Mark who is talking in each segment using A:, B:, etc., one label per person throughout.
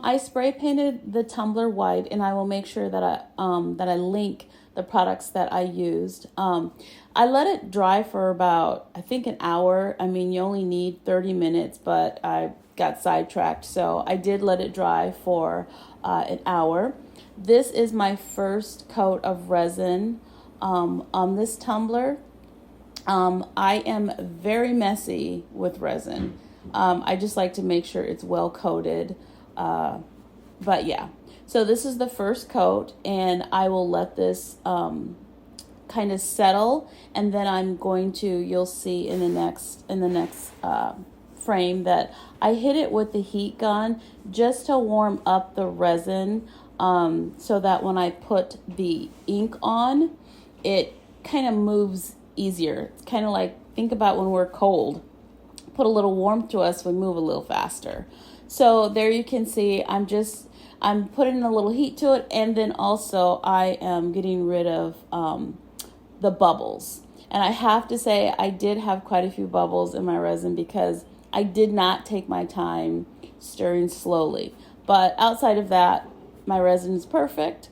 A: I spray painted the tumbler white, and I will make sure that I link the products that I used. I let it dry for about, I think, an hour. I mean, you only need 30 minutes, but I got sidetracked, so I did let it dry for an hour. This is my first coat of resin on this tumbler. I am very messy with resin. I just like to make sure it's well coated. But yeah, so this is the first coat, and I will let this kind of settle, and then I'm going to, you'll see in the next frame that I hit it with the heat gun just to warm up the resin, so that when I put the ink on, it kind of moves easier. It's kind of like, think about when we're cold. Put a little warmth to us, we move a little faster. So there you can see I'm putting a little heat to it, and then also I am getting rid of the bubbles. And I have to say, I did have quite a few bubbles in my resin because I did not take my time stirring slowly. But outside of that, my resin is perfect.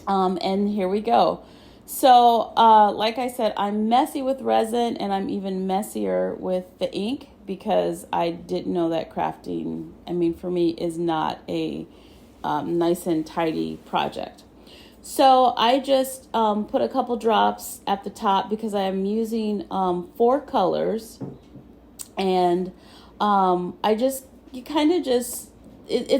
A: And here we go. So like I said, I'm messy with resin, and I'm even messier with the ink because I didn't know that crafting, I mean, for me, is not a nice and tidy project. So I just put a couple drops at the top because I am using 4 colors, and it's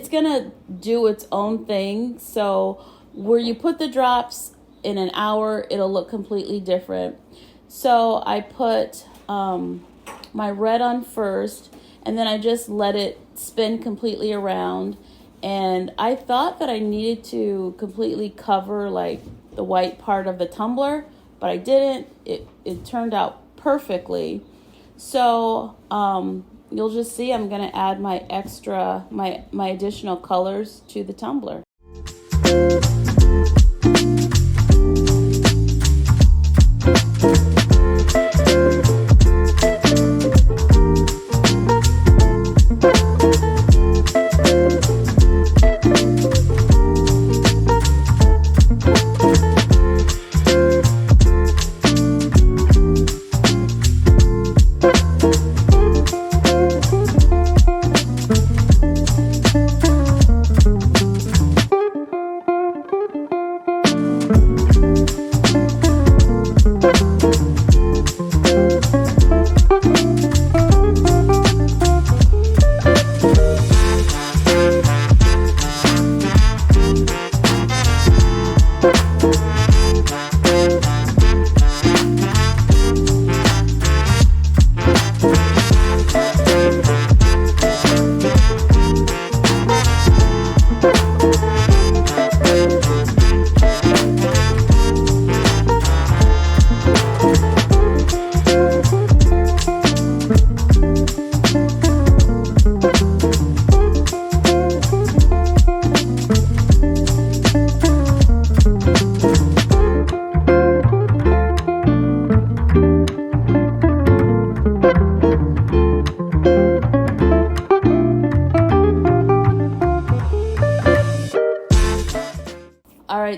A: gonna do its own thing. So where you put the drops in an hour, it'll look completely different. So I put my red on first, and then I just let it spin completely around. And I thought that I needed to completely cover like the white part of the tumbler, but I didn't. It turned out perfectly. So you'll just see I'm gonna add my additional colors to the tumbler.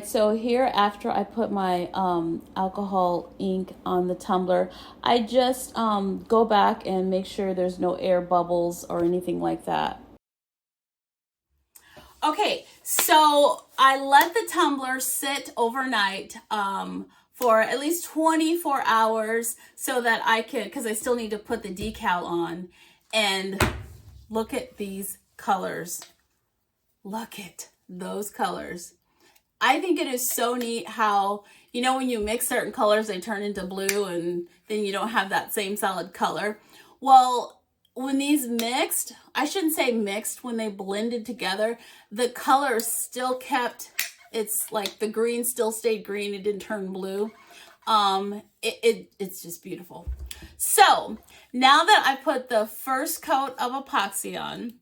A: So here, after I put my alcohol ink on the tumbler, I just go back and make sure there's no air bubbles or anything like that. Okay, so I let the tumbler sit overnight for at least 24 hours so that I can, because I still need to put the decal on. And look at these colors. Look at those colors. I think it is so neat how, you know, when you mix certain colors, they turn into blue, and then you don't have that same solid color. Well, when these mixed, I shouldn't say mixed, when they blended together, the colors still kept, it's like the green still stayed green. It didn't turn blue. It's just beautiful. So now that I put the first coat of epoxy on,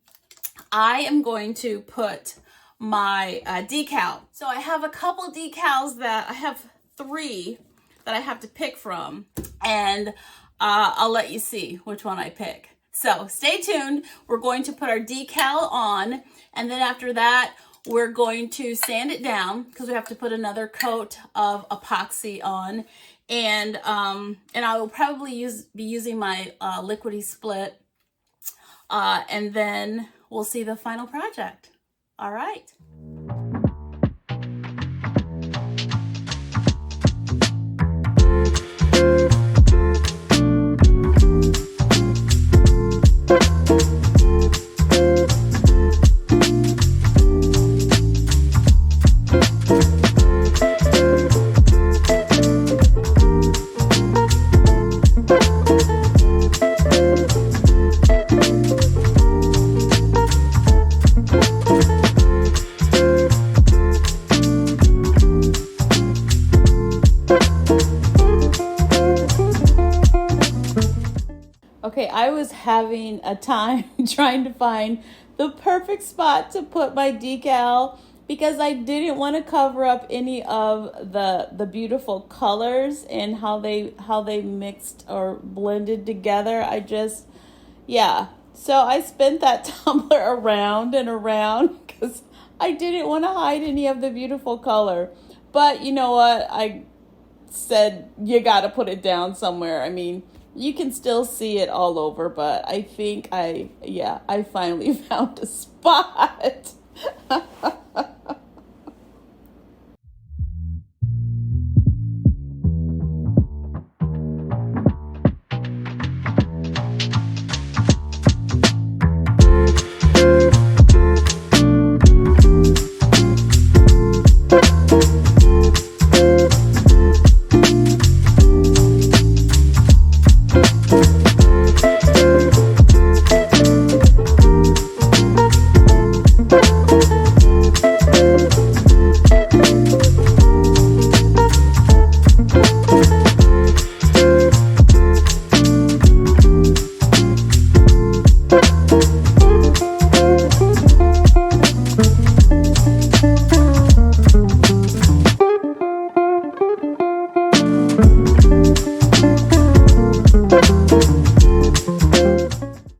A: I am going to put my decal. So I have a couple decals that I have 3 that I have to pick from, and I'll let you see which one I pick. So stay tuned. We're going to put our decal on, and then after that, we're going to sand it down because we have to put another coat of epoxy on. And I will probably be using my liquidy split, and then we'll see the final project. All right. Okay, I was having a time trying to find the perfect spot to put my decal because I didn't want to cover up any of the beautiful colors and how they mixed or blended together. So I spent that tumbler around and around because I didn't want to hide any of the beautiful color. But you know what? I said you got to put it down somewhere. I mean, you can still see it all over, but I think I finally found a spot.